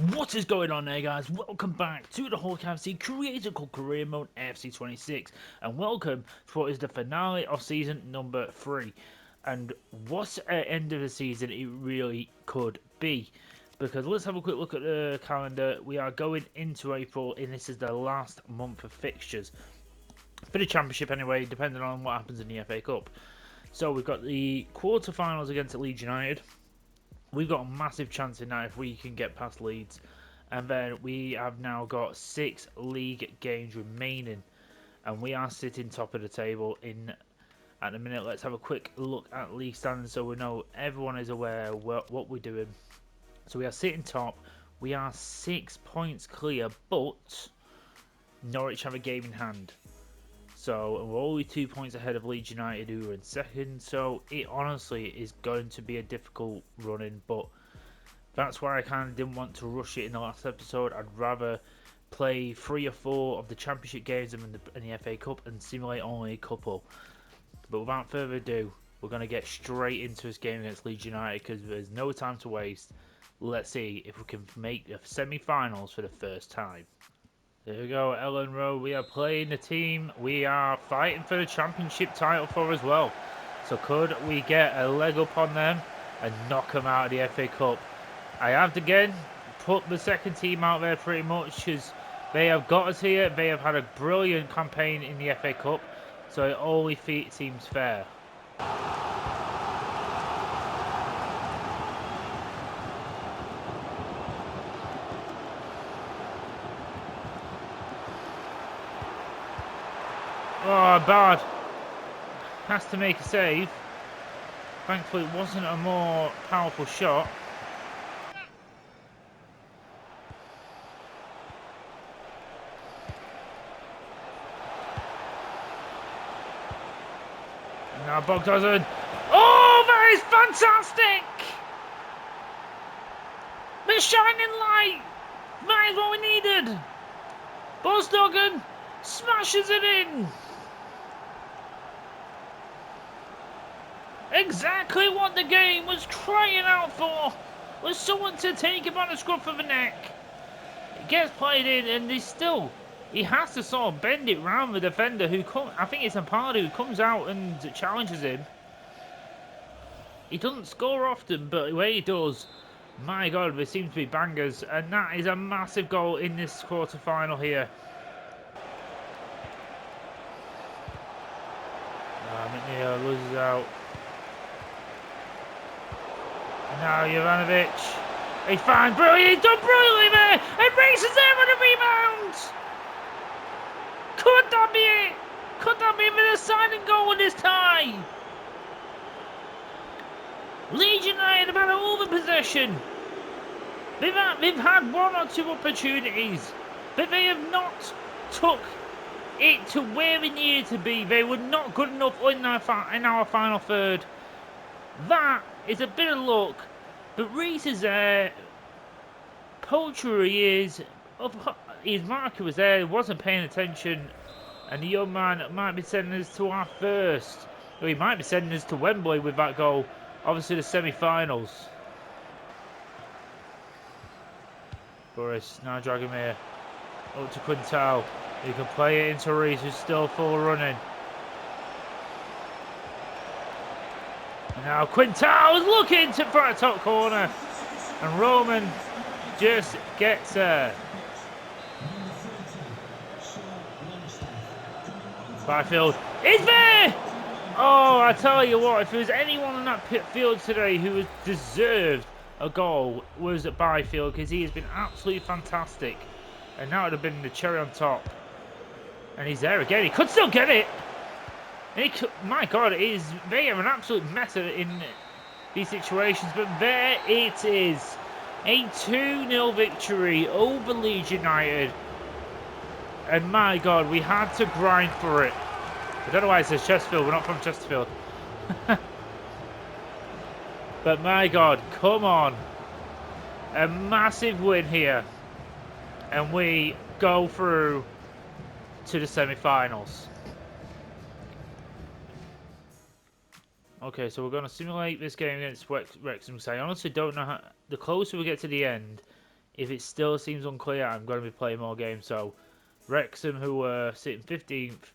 What is going on there, guys? Welcome back to the Hawkeye FC Creator Called Career Mode FC 26, and welcome to what is the finale of season number 3. And what an end of the season it really could be, because let's have a quick look at the calendar. We are going into April, and this is the last month of fixtures for the Championship anyway, depending on what happens in the FA Cup. So we've got the quarter-finals against Leeds United. We've got a massive chance in that if we can get past Leeds. And then we have now got 6 league games remaining. And we are sitting top of the table at the minute. Let's have a quick look at league standings so we know everyone is aware what we're doing. So we are sitting top. We are 6 points clear, but Norwich have a game in hand. So we're only 2 points ahead of Leeds United, who are in second. So it honestly is going to be a difficult run-in, but that's why I kind of didn't want to rush it in the last episode. I'd rather play 3 or 4 of the Championship games in the FA Cup and simulate only a couple. But without further ado, we're going to get straight into this game against Leeds United because there's no time to waste. Let's see if we can make the semi-finals for the first time. There we go, Ellen Road. We are playing the team we are fighting for the Championship title for as well. So could we get a leg up on them and knock them out of the FA Cup? I have again put the second team out there pretty much because they have got us here. They have had a brilliant campaign in the FA Cup, so it only seems fair. Oh, bad. Has to make a save. Thankfully, it wasn't a more powerful shot. And now Bogdazin. Oh, that is fantastic! The shining light! That is what we needed! Bogdazin smashes it in! Exactly what the game was crying out for, was someone to take him on the scruff of the neck. It gets played in, and he has to sort of bend it round the defender I think it's Ampadu, who comes out and challenges him. He doesn't score often, but when he does, my God, there seems to be bangers, and that is a massive goal in this quarter-final here. McNeil loses out. Now Jovanovic. He finds brilliant. He's done brilliantly there. And races there on a rebound. Could that be it? Could that be the deciding goal in this tie? Leeds United have had all the possession. They've had 1 or 2 opportunities, but they have not took it to where it needed to be. They were not good enough in our final third. That is a bit of luck, but Reese is there. Poultry his marker was there, he wasn't paying attention, and the young man might be sending us to our first. Or he might be sending us to Wembley with that goal, obviously the semi-finals. Boris, now Dragomir, up to Quintal. He can play it into Reese, who's still full running. Now Quintal is looking for a top corner, and Roman just gets there. Byfield is there! Oh, I tell you what, if there was anyone on that field today who has deserved a goal, was Byfield, because he has been absolutely fantastic, and that would have been the cherry on top. And he's there again. He could still get it. My God, they are an absolute mess in these situations, but there it is. A 2-0 victory over Leeds United. And my God, we had to grind for it. I don't know why it says Chesterfield, we're not from Chesterfield. But my God, come on. A massive win here. And we go through to the semi-finals. Okay, so we're going to simulate this game against Wrexham. I honestly don't know how... The closer we get to the end, If it still seems unclear, I'm going to be playing more games. So, Wrexham, who were sitting 15th,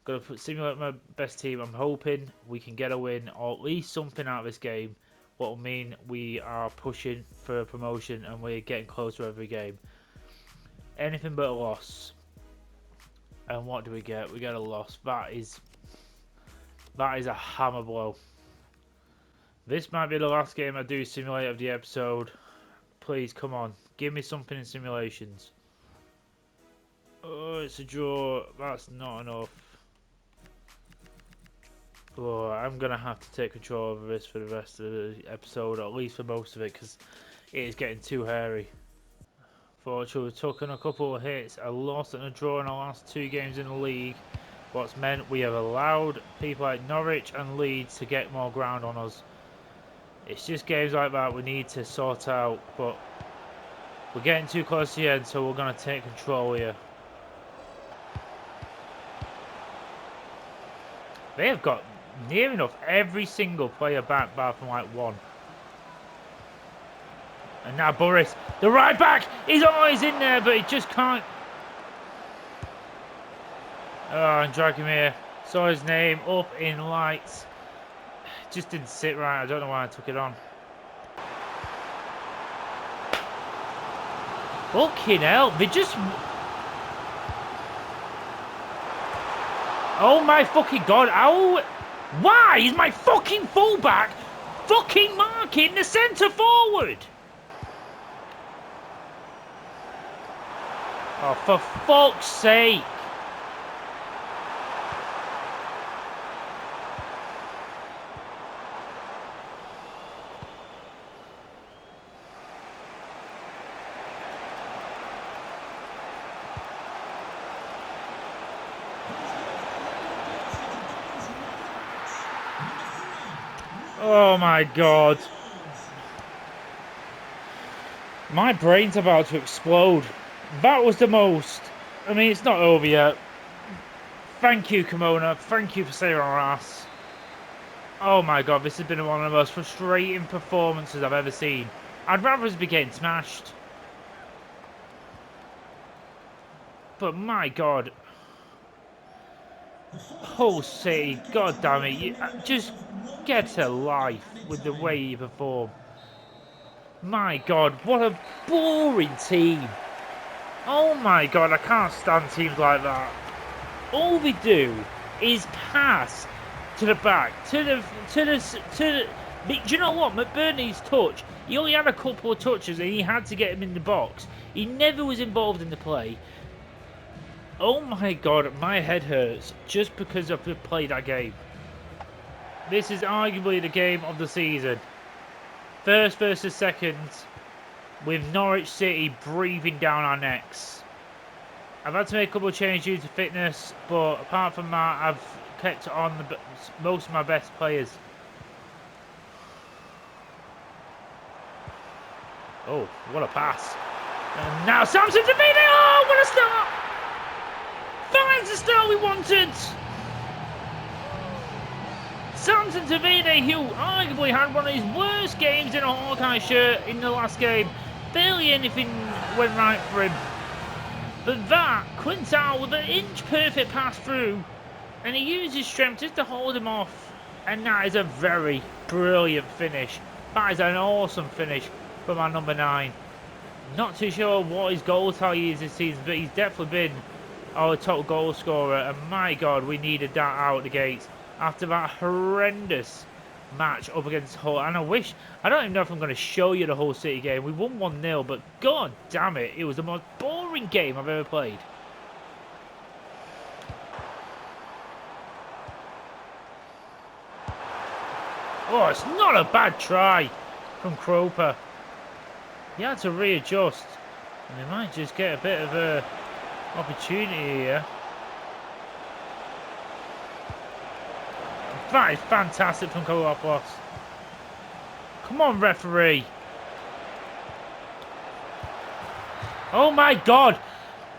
going to simulate my best team. I'm hoping we can get a win or at least something out of this game. What will mean we are pushing for a promotion and we're getting closer every game. Anything but a loss. And what do we get? We get a loss. That is a hammer blow. This might be the last game I do simulate of the episode. Please, come on. Give me something in simulations. Oh, it's a draw. That's not enough. Oh, I'm going to have to take control over this for the rest of the episode, or at least for most of it, because it is getting too hairy. Fortunately, we've taken a couple of hits, a loss and a draw in our last 2 games in the league. What's meant we have allowed people like Norwich and Leeds to get more ground on us. It's just games like that we need to sort out, but we're getting too close to the end, so we're going to take control here. They have got near enough every single player back, apart from like one. And now Boris, the right back, he's always in there, but he just can't. Oh, and Dragomir saw his name up in lights. Just didn't sit right. I don't know why I took it on. Fucking hell, they just... Oh my fucking god, how... Why is my fucking fullback fucking marking the centre forward? Oh, for fuck's sake. Oh my god. My brain's about to explode. That was the most. I mean, it's not over yet. Thank you, Kimona. Thank you for saving our ass. Oh my god, this has been one of the most frustrating performances I've ever seen. I'd rather us be getting smashed. But my god. Hull City, god damn it. You, just get to life with the way you perform. My god, what a boring team. Oh my god, I can't stand teams like that. All they do is pass to the back, do you know what? McBurney's touch, he only had a couple of touches and he had to get him in the box. He never was involved in the play. Oh my god, my head hurts just because I've played that game. This is arguably the game of the season. First versus second, with Norwich City breathing down our necks. I've had to make a couple of changes due to fitness, but apart from that, I've kept on most of my best players. Oh, what a pass. And now Samson to beat it! Oh, what a start! Finds the start we wanted! Samson Tavide, who arguably had one of his worst games in a Hawkeye shirt in the last game. Barely anything went right for him. But that, Quintal with an inch perfect pass through, and he used his strength just to hold him off. And that is a very brilliant finish. That is an awesome finish from our number 9. Not too sure what his goal tally is this season, but he's definitely been our top goal scorer. And my god, we needed that out the gates after that horrendous match up against Hull. And I don't even know if I'm going to show you the Hull City game. We won 1-0, but god damn it, it was the most boring game I've ever played. Oh, it's not a bad try from Kroper. He had to readjust, and he might just get a bit of a opportunity here. That is fantastic from Kolopoulos. Come on, referee. Oh my god.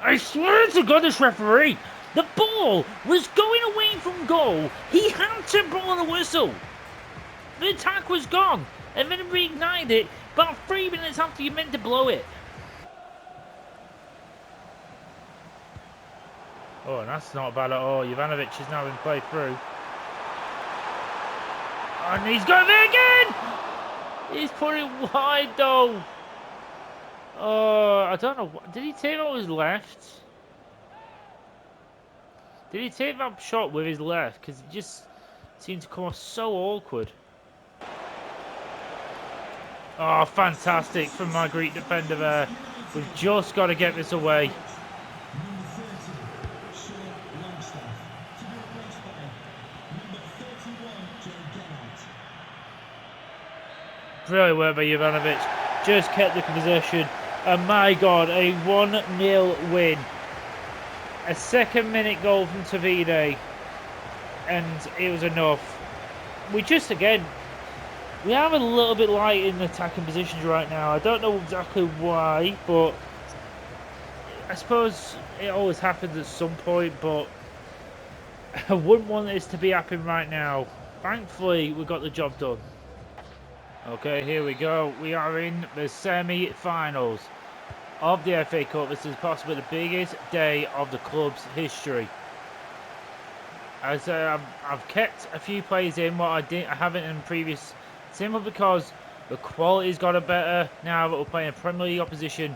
I swear to God, this referee. The ball was going away from goal. He had to blow the whistle. The attack was gone. And then he reignited it about 3 minutes after you meant to blow it. Oh, and that's not bad at all. Jovanovic has now been played through. And he's going there again! He's put it wide though. Oh, I don't know. Did he take out his left? Did he take that shot with his left? Because it just seemed to come off so awkward. Oh, fantastic from my Greek defender there. We've just got to get this away. Brilliant work by Jovanovic. Just kept the possession. And my God, a 1-0 win. A second-minute goal from Tavide. And it was enough. We just, again, we have a little bit light in attacking positions right now. I don't know exactly why, but I suppose it always happens at some point, but I wouldn't want this to be happening right now. Thankfully, we got the job done. Okay, here we go. We are in the semi-finals of the FA Cup. This is possibly the biggest day of the club's history. As I've kept a few players in what I haven't in previous, simply because the quality's got a better now that we're playing a Premier League opposition,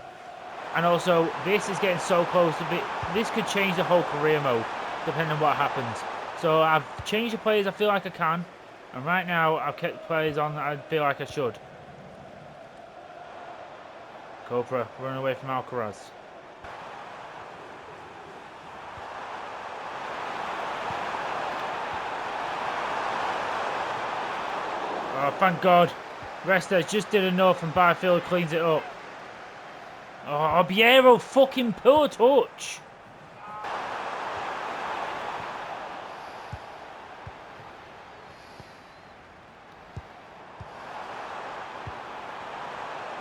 and also this is getting so close to be. This could change the whole career mode depending on what happens. So I've changed the players I feel like I can. And right now, I've kept players on that I feel like I should. Copra running away from Alcaraz. Oh, thank God. Restes just did enough and Byfield cleans it up. Oh, Obiero, fucking poor touch.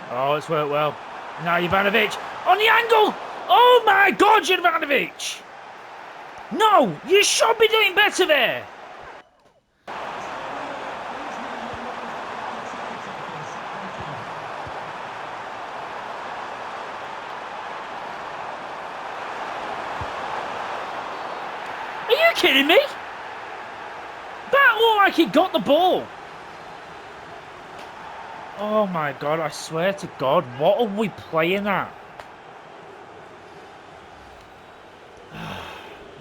Oh, it's worked well. Now Jovanovic on the angle. Oh my God, Jovanovic! No, you should be doing better there. Are you kidding me? That looked like he got the ball. Oh my God, I swear to God, what are we playing at?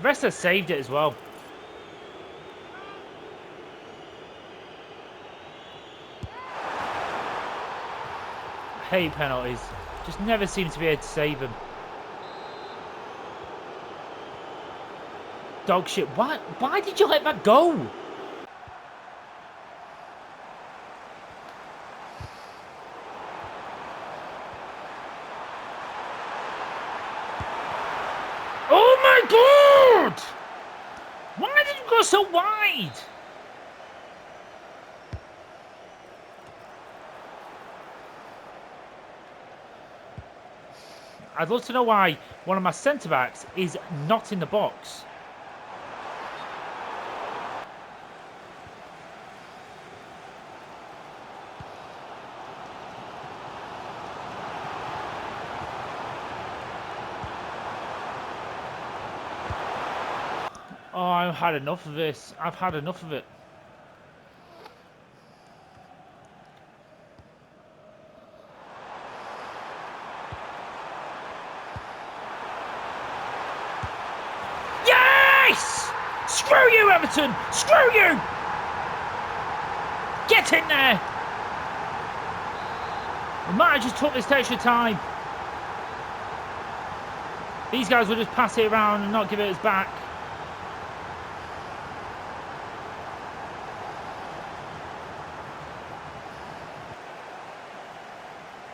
Resta saved it as well. I hate penalties. Just never seem to be able to save them. Dog shit. Why did you let that go? Oh my God! Why did you go so wide? I'd love to know why one of my centre-backs is not in the box. Oh, I've had enough of this. I've had enough of it. Yes! Screw you, Everton! Screw you! Get in there! We might have just took this extra time. These guys will just pass it around and not give it us back.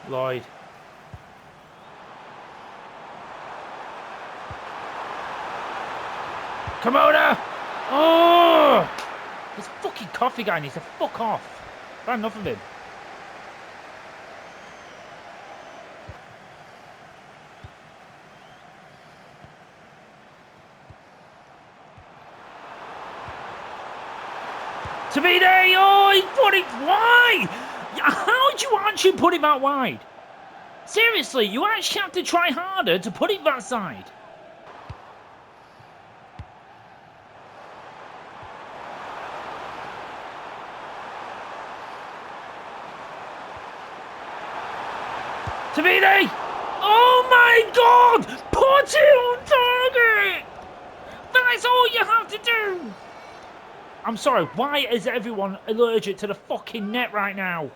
Lloyd. Komoda! Oh! This fucking coffee guy needs to fuck off. I've had enough of him. Tavide! Oh, he put it wide! How did you actually put it that wide? Seriously, you actually have to try harder to put it that side. Tavini! Oh my god! Put it on target! That's all you have to do! I'm sorry, why is everyone allergic to the fucking net right now?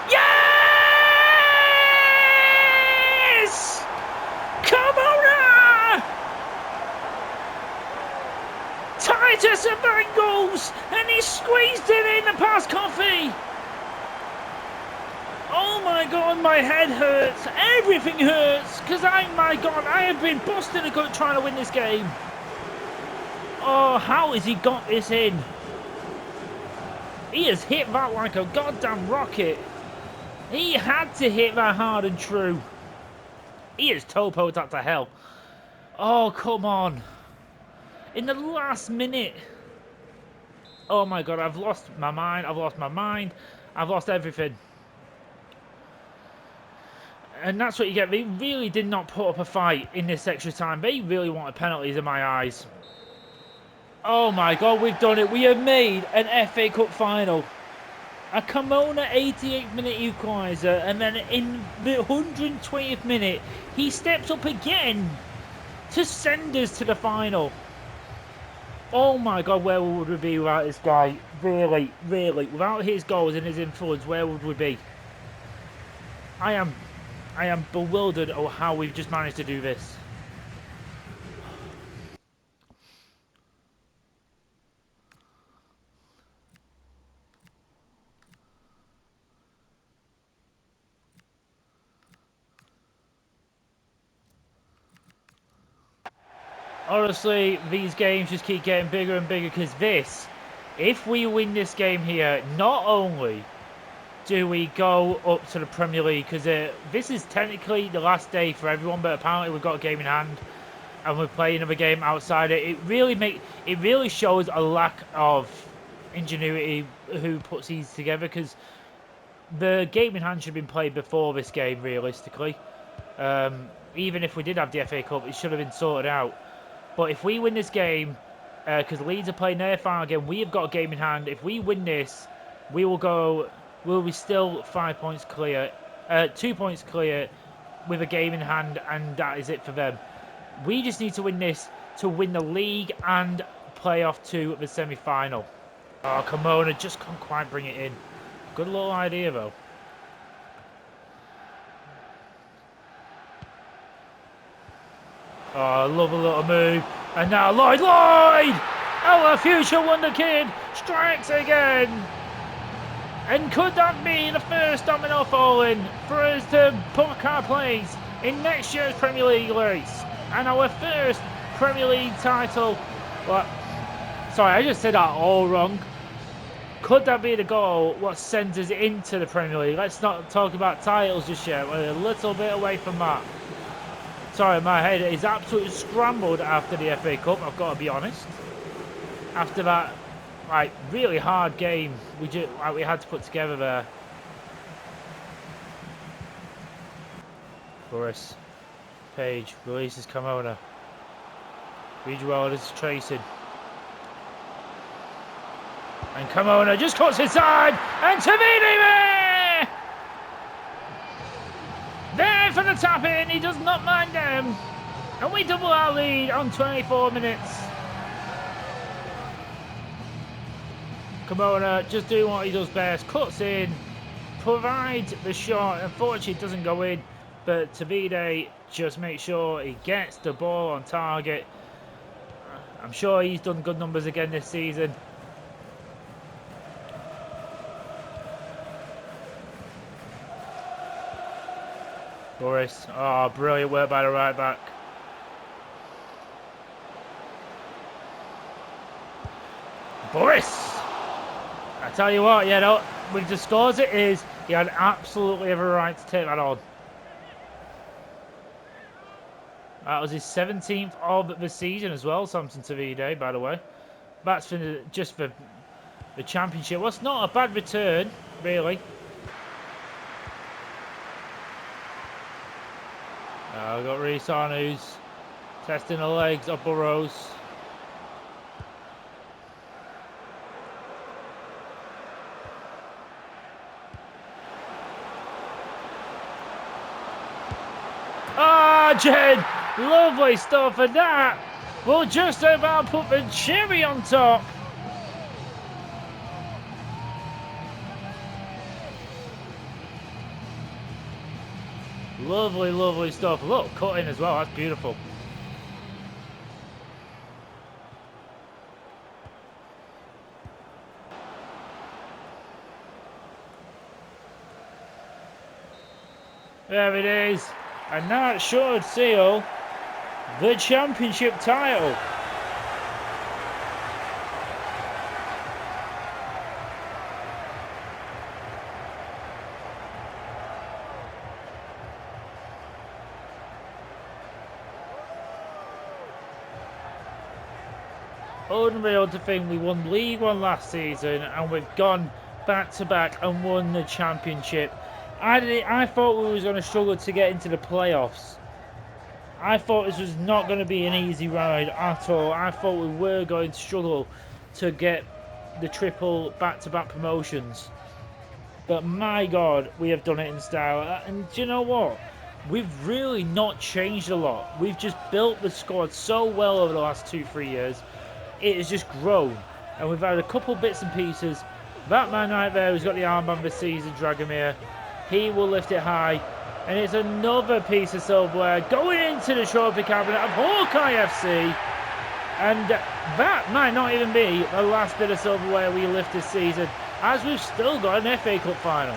Yes! Come on! Titus and Bengals! And he squeezed it in the past Coffee! Oh my god, my head hurts. Everything hurts. Because my god, I have been busting a gut trying to win this game. Oh, how has he got this in? He has hit that like a goddamn rocket. He had to hit that hard and true. He has topoed that to hell. Oh, come on. In the last minute. Oh my god, I've lost my mind. I've lost my mind. I've lost everything. And that's what you get. They really did not put up a fight in this extra time. They really wanted penalties in my eyes. Oh my god, we've done it. We have made an FA Cup final. A Kimona 88th minute equaliser, and then in the 120th minute, he steps up again to send us to the final. Oh my god, where would we be without this guy? Really, really, without his goals and his influence, where would we be? I am bewildered at how we've just managed to do this. Honestly, these games just keep getting bigger and bigger because if we win this game here, not only do we go up to the Premier League, because this is technically the last day for everyone, but apparently we've got a game in hand and we're playing another game outside it. It really shows a lack of ingenuity who puts these together, because the game in hand should have been played before this game, realistically. Even if we did have the FA Cup, it should have been sorted out. But if we win this game, because Leeds are playing their final game, we have got a game in hand. If we win this, we'll be still 5 points clear, 2 points clear with a game in hand, and that is it for them. We just need to win this to win the league and play off to the semi-final. Oh, Kimona just can't quite bring it in. Good little idea, though. Oh, I love a little move. And now Lloyd! Our future wonder kid strikes again. And could that be the first domino falling for us to book our place in next year's Premier League race? And our first Premier League title. Well, sorry, I just said that all wrong. Could that be the goal what sends us into the Premier League? Let's not talk about titles just yet. We're a little bit away from that. Sorry, my head is absolutely scrambled after the FA Cup, I've got to be honest. After that, really hard game we had to put together there. Boris. Page releases Kimona. Ridgewell is tracing. And Kimona just cuts inside, and Tavini there for the tap in. He does not mind them, and we double our lead on 24 minutes. Kimona just doing what he does best, cuts in, provides the shot. Unfortunately, it doesn't go in, but Tavini just makes sure he gets the ball on target. I'm sure he's done good numbers again this season. Boris, oh, brilliant work by the right back. Boris! I tell you what, with the scores it is, he had absolutely every right to take that on. That was his 17th of the season as well, Samson Tavini, by the way. That's just for the championship. Well, it's not a bad return, really. Now we've got Reece who's testing the legs of Burrows. Ah, Jed! Lovely stuff, and that will just about put the cherry on top. Lovely, lovely stuff. Look, cutting as well. That's beautiful. There it is. And that should seal the championship title. Unreal to think we won League One last season and we've gone back to back and won the championship. I thought we was going to struggle to get into the playoffs. I thought this was not going to be an easy ride at all. I thought we were going to struggle to get the triple back-to-back promotions. But my God, we have done it in style. And do you know what? We've really not changed a lot. We've just built the squad so well over the last 2-3 years. It has just grown. And we've had a couple bits and pieces. That man right there who's got the armband this season, Dragomir, he will lift it high. And it's another piece of silverware going into the trophy cabinet of Hawkeye FC. And that might not even be the last bit of silverware we lift this season, as we've still got an FA Cup final.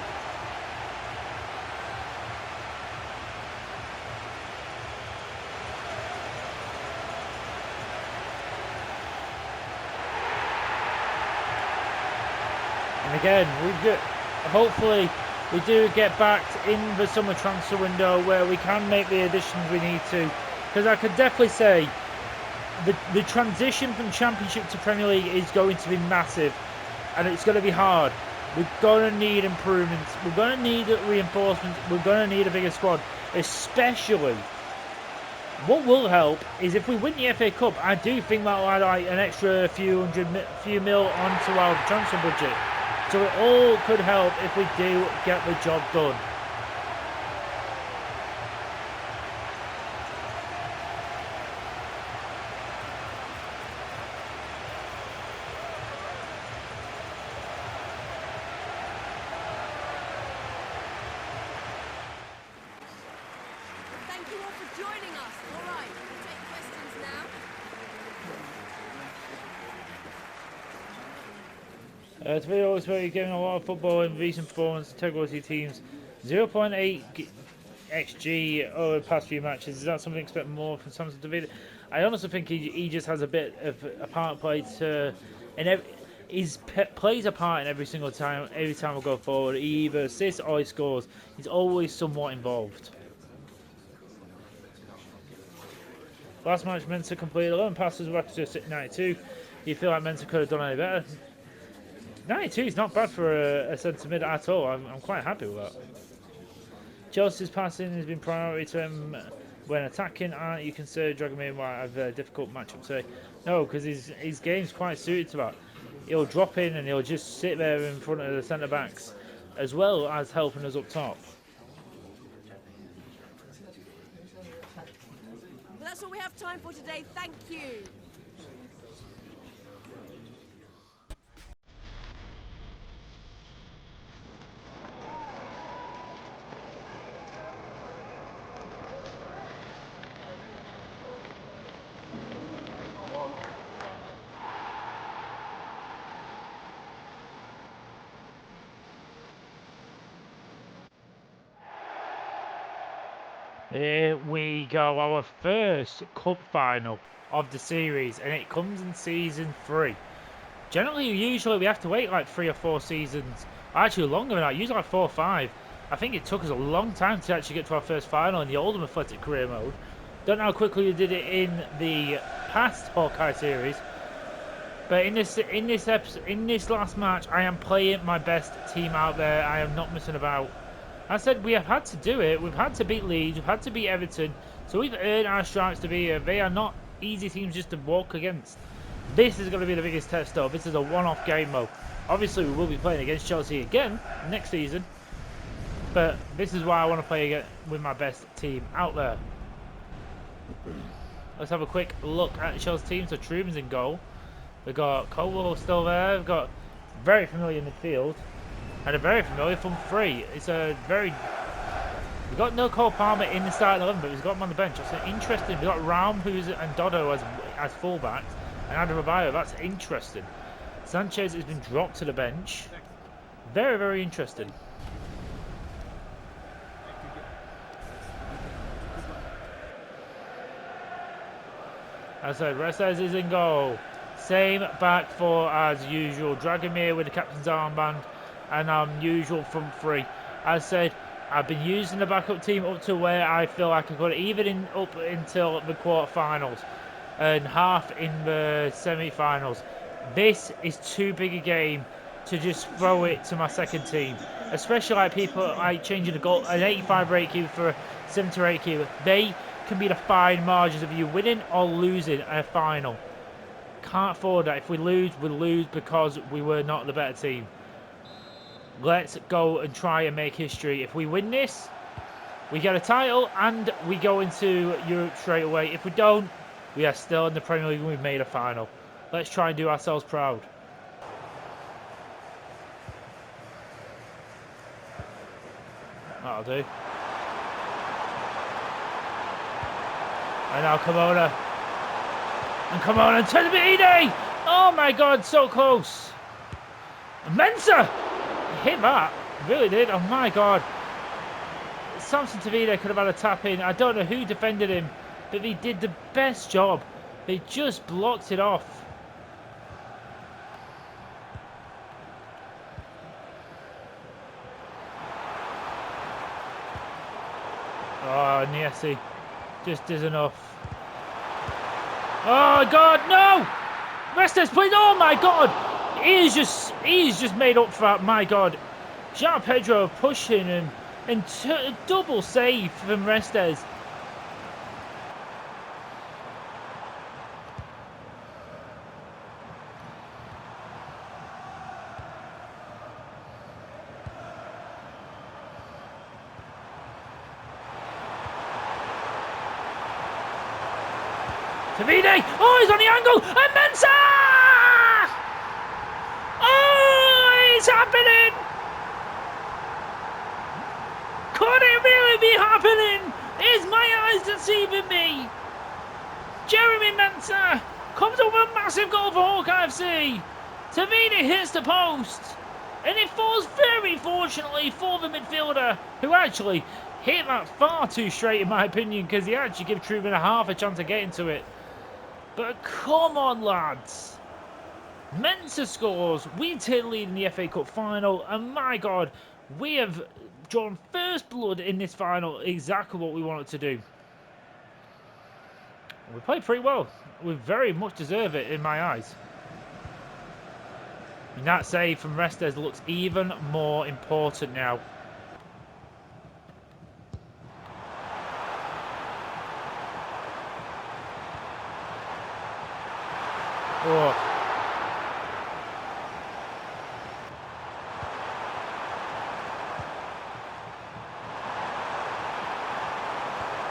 And again, hopefully we do get back in the summer transfer window where we can make the additions we need to. Because I could definitely say the transition from Championship to Premier League is going to be massive. And it's going to be hard. We're going to need improvements. We're going to need reinforcements. We're going to need a bigger squad. Especially, what will help is if we win the FA Cup, I do think that'll add like an extra few mil onto our transfer budget. So it all could help if we do get the job done. Thank you all for joining us. All right, we'll take questions now. To be honest, we're giving a lot of football in recent performance, integrity teams, 0.8 XG over the past few matches. Is that something to expect more from Samson David? I honestly think he just has a bit of a part played to, and plays a part in every single time. Every time we go forward, he either assists or he scores. He's always somewhat involved. Last match, Mensa completed 11 passes with accuracy at 92. Do you feel like Mensa could have done any better? 92 is not bad for a centre mid at all. I'm quite happy with that. Chelsea's passing has been priority to him when attacking. Aren't you concerned Dragomir might have a difficult matchup today? No, because his game's quite suited to that. He'll drop in and he'll just sit there in front of the centre backs, as well as helping us up top. Well, that's all we have time for today. Thank you. Here we go, our first cup final of the series, and it comes in season 3. Usually we have to wait like 3 or 4 seasons, actually longer than that, usually like 4 or 5. I think it took us a long time to actually get to our first final in the Oldham Athletic career mode. Don't know how quickly we did it in the past Hawkeye series, but in this last match, I am playing my best team out there. I am not messing about. I said we have had to do it. We've had to beat Leeds. We've had to beat Everton. So we've earned our stripes to be here. They are not easy teams just to walk against. This is going to be the biggest test, though. This is a one-off game, though. Obviously, we will be playing against Chelsea again next season. But this is why I want to play again with my best team out there. Let's have a quick look at Chelsea's team. So Truman's in goal. We've got Colwell still there. We've got very familiar midfield. And a very familiar from three. It's a very... We've got no Cole Palmer in the starting 11, but we've got him on the bench. That's interesting. We've got Raum and Dodo as fullbacks. And Adebayo. That's interesting. Sanchez has been dropped to the bench. Very, very interesting. As I said, Restes is in goal. Same back four as usual. Dragomir with the captain's armband. And usual front three. As I said, I've been using the backup team up to where I feel I can put it, even up until the quarterfinals and half in the semi-finals. This is too big a game to just throw it to my second team, especially like people like changing a goal, an 85 rate cube for a 70 rate cube. They can be the fine margins of you winning or losing a final. Can't afford that. If we lose, we lose because we were not the better team. Let's go and try and make history. If we win this, we get a title and we go into Europe straight away. If we don't, we are still in the Premier League and we've made a final. Let's try and do ourselves proud. That'll do. And now Kimona. And Kimona and Tavini! Oh my god, so close. Mensah! Hit that. Really did. Oh my god. Samson Tavini could have had a tap in. I don't know who defended him, but they did the best job. They just blocked it off. Oh, Niesi just is enough. Oh god, no! Restes, please! Oh my god! He's just made up for that. My god, Jean Pedro pushing him and double save from Restes. Tavini! Oh, he's on the angle! And Mensah! Oh, it's happening! Could it really be happening? Is my eyes deceiving me? Jeremy Mensah comes up with a massive goal for Hawkeye FC. Tavini hits the post. And it falls very fortunately for the midfielder, who actually hit that far too straight in my opinion, because he actually gave Truman a half a chance of getting to it. But come on, lads. Mensah scores. We take the lead in the FA Cup final. And my God, we have drawn first blood in this final. Exactly what we wanted to do. We played pretty well. We very much deserve it in my eyes. And that save from Restes looks even more important now. Oh.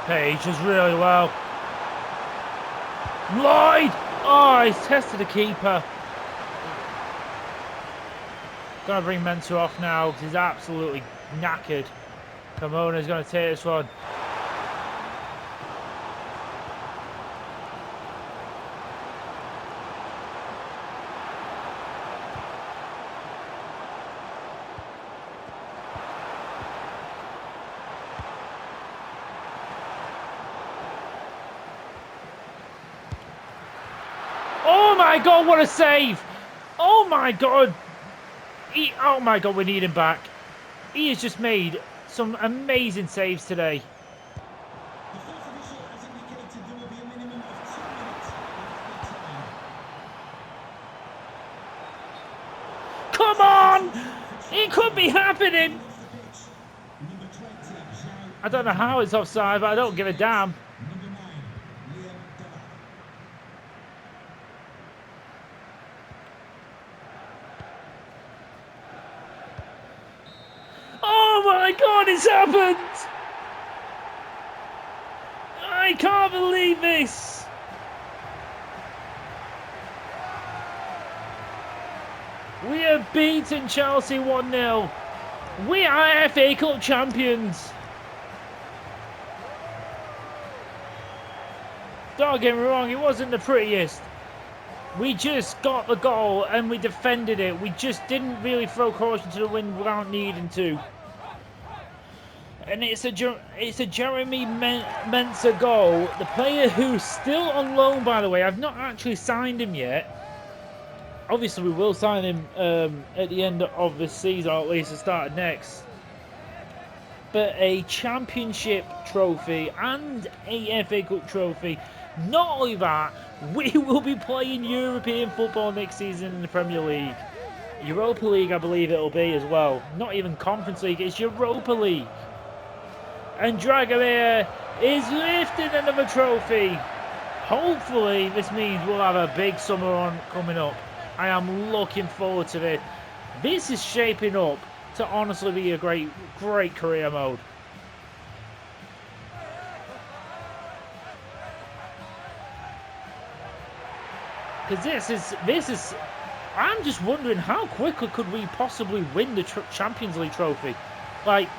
Page does really well. Lloyd! Oh, he's tested the keeper. Gonna bring Mensah off now because he's absolutely knackered. Kimona's gonna take this one. Oh my God, what a save! Oh my God! Oh my God, we need him back. He has just made some amazing saves today. Come on! It could be happening! I don't know how it's offside, but I don't give a damn. Oh my God, it's happened! I can't believe this! We have beaten Chelsea 1-0. We are FA Cup champions. Don't get me wrong, it wasn't the prettiest. We just got the goal and we defended it. We just didn't really throw caution to the wind without needing to. And it's a Jeremy Mensah goal. The player who's still on loan, by the way. I've not actually signed him yet. Obviously, we will sign him at the end of this season, or at least the start of next. But a championship trophy and a FA Cup trophy. Not only that, we will be playing European football next season in the Premier League. Europa League, I believe it'll be as well. Not even Conference League, it's Europa League. And Dragomir is lifting another trophy. Hopefully, this means we'll have a big summer on coming up. I am looking forward to it. This is shaping up to honestly be a great career mode. Because this is, I'm just wondering how quickly could we possibly win the Champions League trophy, like,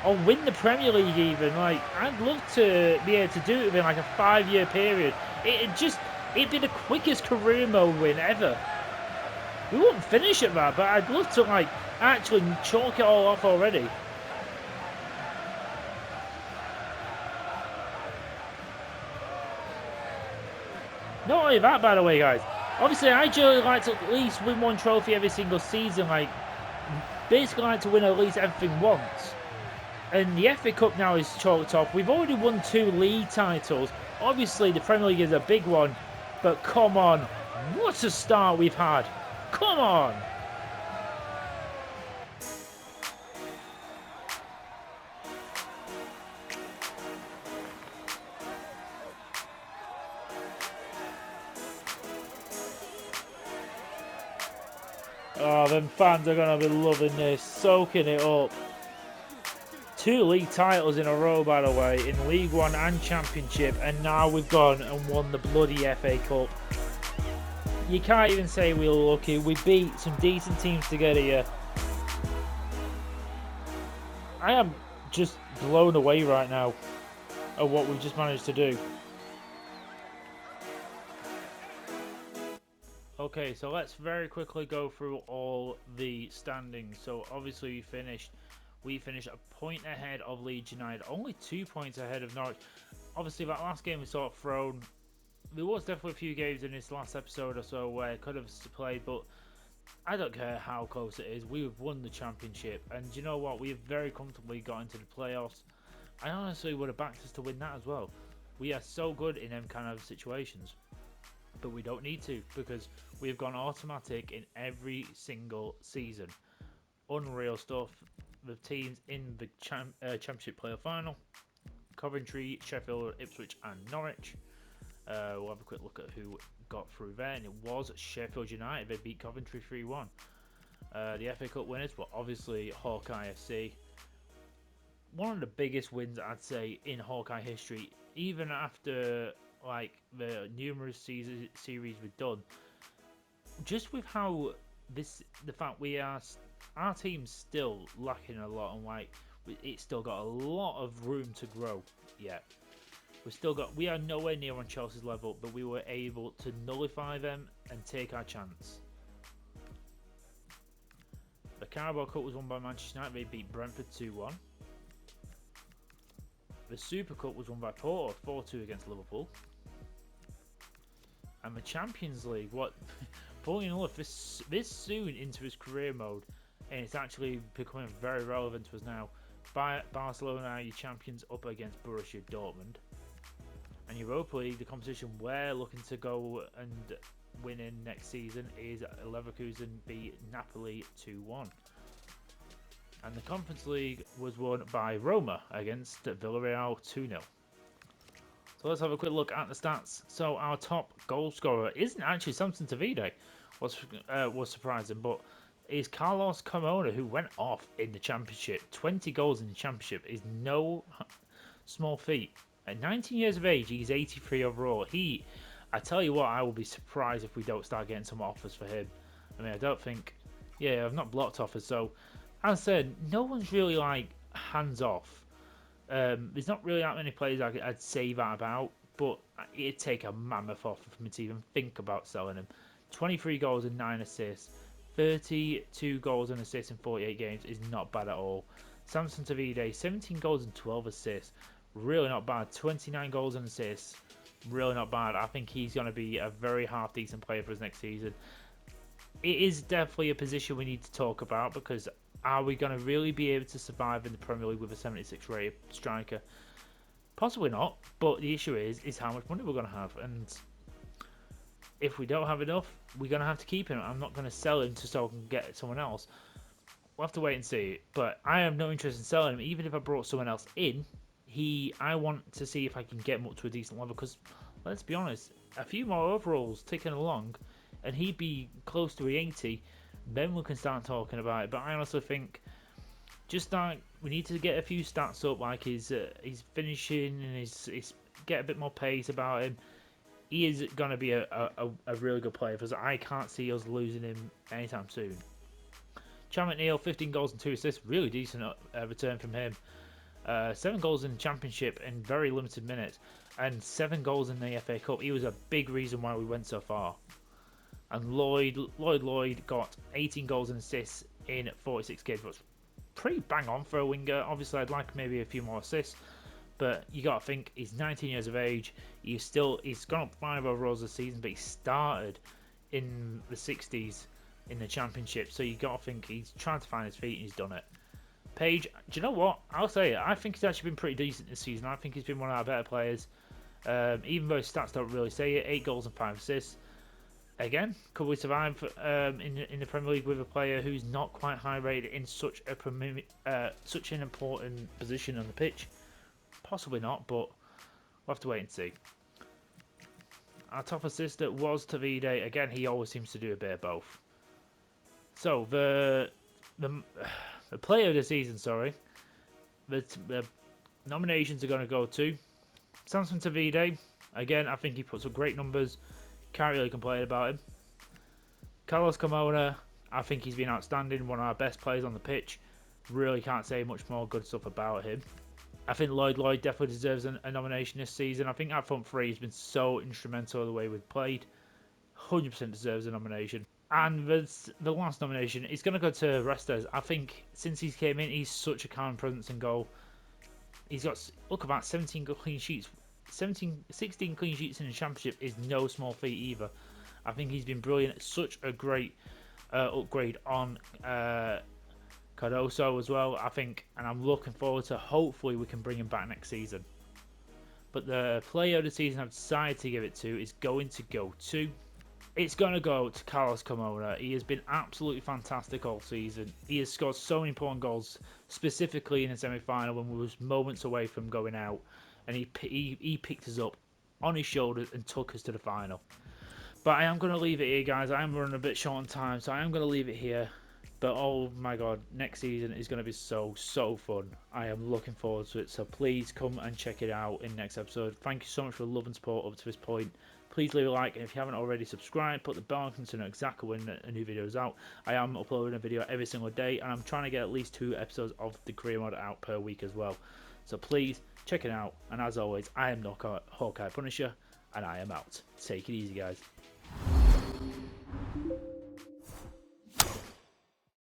or win the Premier League even. Like, I'd love to be able to do it within like a 5-year period. It'd be the quickest career mode win ever. We wouldn't finish at that, but I'd love to like actually chalk it all off already. Not only that, by the way, guys. Obviously, I generally like to at least win one trophy every single season. Like, basically like to win at least everything once. And the FA Cup now is chalked off. We've already won 2 league titles. Obviously, the Premier League is a big one. But come on, what a start we've had. Come on. Oh, them fans are going to be loving this, soaking it up. 2 league titles in a row, by the way, in League One and Championship, and now we've gone and won the bloody FA Cup. You can't even say we were lucky. We beat some decent teams together here. I am just blown away right now at what we've just managed to do. Okay, so let's very quickly go through all the standings. So obviously we finished a point ahead of Leeds United, only 2 points ahead of Norwich. Obviously that last game was sort of thrown. There was definitely a few games in this last episode or so where it could have played, but I don't care how close it is. We've won the championship, and you know what? We've very comfortably got into the playoffs. I honestly would have backed us to win that as well. We are so good in them kind of situations, but we don't need to because we've gone automatic in every single season. Unreal stuff. The teams in the championship playoff final: Coventry, Sheffield, Ipswich, and Norwich. We'll have a quick look at who got through there, and it was Sheffield United. They beat Coventry 3-1. The FA Cup winners were obviously Hawkeye FC. One of the biggest wins, I'd say, in Hawkeye history, even after like the numerous series we've done. Just with how the fact our team's still lacking a lot, and like it's still got a lot of room to grow yet. We are nowhere near on Chelsea's level, but we were able to nullify them and take our chance. The Carabao Cup was won by Manchester United. They beat Brentford 2-1. The Super Cup was won by Porto 4-2 against Liverpool. And the Champions League, funny enough, this soon into his career mode, and it's actually becoming very relevant to us now. Barcelona are your champions up against Borussia Dortmund. And Europa League, the competition we're looking to go and win in next season, is Leverkusen beat Napoli 2-1. And the Conference League was won by Roma against Villarreal 2-0. So let's have a quick look at the stats. So our top goal scorer isn't actually Samson Tavide, was surprising, but is Carlos Carmona, who went off in the Championship. 20 goals in the Championship is no small feat. At 19 years of age, he's 83 overall. I tell you what, I will be surprised if we don't start getting some offers for him. I mean, I don't think, yeah, I've not blocked offers. So, as I said, no one's really like hands off. There's not really that many players I'd say that about, but it'd take a mammoth offer for me to even think about selling him. 23 goals and 9 assists, 32 goals and assists in 48 games is not bad at all. Samson Tavide, 17 goals and 12 assists, really not bad. 29 goals and assists, really not bad. I think he's going to be a very half decent player for us next season. It is definitely a position we need to talk about, because are we going to really be able to survive in the Premier League with a 76 rated striker? Possibly not, but the issue is how much money we're going to have, and if we don't have enough, we're going to have to keep him. I'm not going to sell him so I can get someone else. We'll have to wait and see, but I have no interest in selling him. Even if I brought someone else in, I want to see if I can get him up to a decent level, because let's be honest, a few more overalls ticking along and he'd be close to 80, then we can start talking about it. But I honestly think just like we need to get a few stats up, like his finishing and his get a bit more pace about him. He is going to be a really good player, because I can't see us losing him anytime soon. Cham McNeil, 15 goals and 2 assists, really decent return from him. 7 goals in the Championship in very limited minutes, and 7 goals in the FA Cup. He was a big reason why we went so far. And Lloyd got 18 goals and assists in 46 games, which was pretty bang on for a winger. Obviously, I'd like maybe a few more assists, but you got to think he's 19 years of age. He's gone up 5 overalls this season, but he started in the 60s in the Championship, so you got to think he's trying to find his feet and he's done it. Page, do you know what? I'll say it. I think he's actually been pretty decent this season. I think he's been one of our better players, even though his stats don't really say it. 8 goals and 5 assists. Again, could we survive in the Premier League with a player who's not quite high rated in such an important position on the pitch? Possibly not, but we'll have to wait and see. Our top assistant was Tavide. Again, he always seems to do a bit of both. So the player of the season, the nominations are going to go to Samson Tavide. Again, I think he puts up great numbers. Can't really complain about him. Carlos Carmona, I think he's been outstanding, one of our best players on the pitch. Really can't say much more good stuff about him. I think Lloyd definitely deserves a nomination this season. I think our front three has been so instrumental in the way we've played. 100% deserves a nomination. And the last nomination is going to go to Restes. I think since he's came in, he's such a calm presence in goal. He's got, look, about 17 clean sheets. 16 clean sheets in the Championship is no small feat either. I think he's been brilliant. Such a great upgrade on Cardoso as well, I think, and I'm looking forward to hopefully we can bring him back next season. But the player of the season I've decided to give it to is going to go to... It's going to go to Carlos Carmona. He has been absolutely fantastic all season. He has scored so many important goals, specifically in the semi-final when we was moments away from going out. And he picked us up on his shoulders and took us to the final. But I am going to leave it here, guys. I am running a bit short on time, so I am going to leave it here. But oh my god, next season is going to be so fun. I am looking forward to it. So please come and check it out in the next episode. Thank you so much for the love and support up to this point. Please leave a like, and if you haven't already, subscribe. Put the bell icon to know exactly when a new video is out. I am uploading a video every single day, and I'm trying to get at least 2 episodes of the career mode out per week as well. So please check it out. And as always, I am Hawkeye Punisher, and I am out. Take it easy, guys.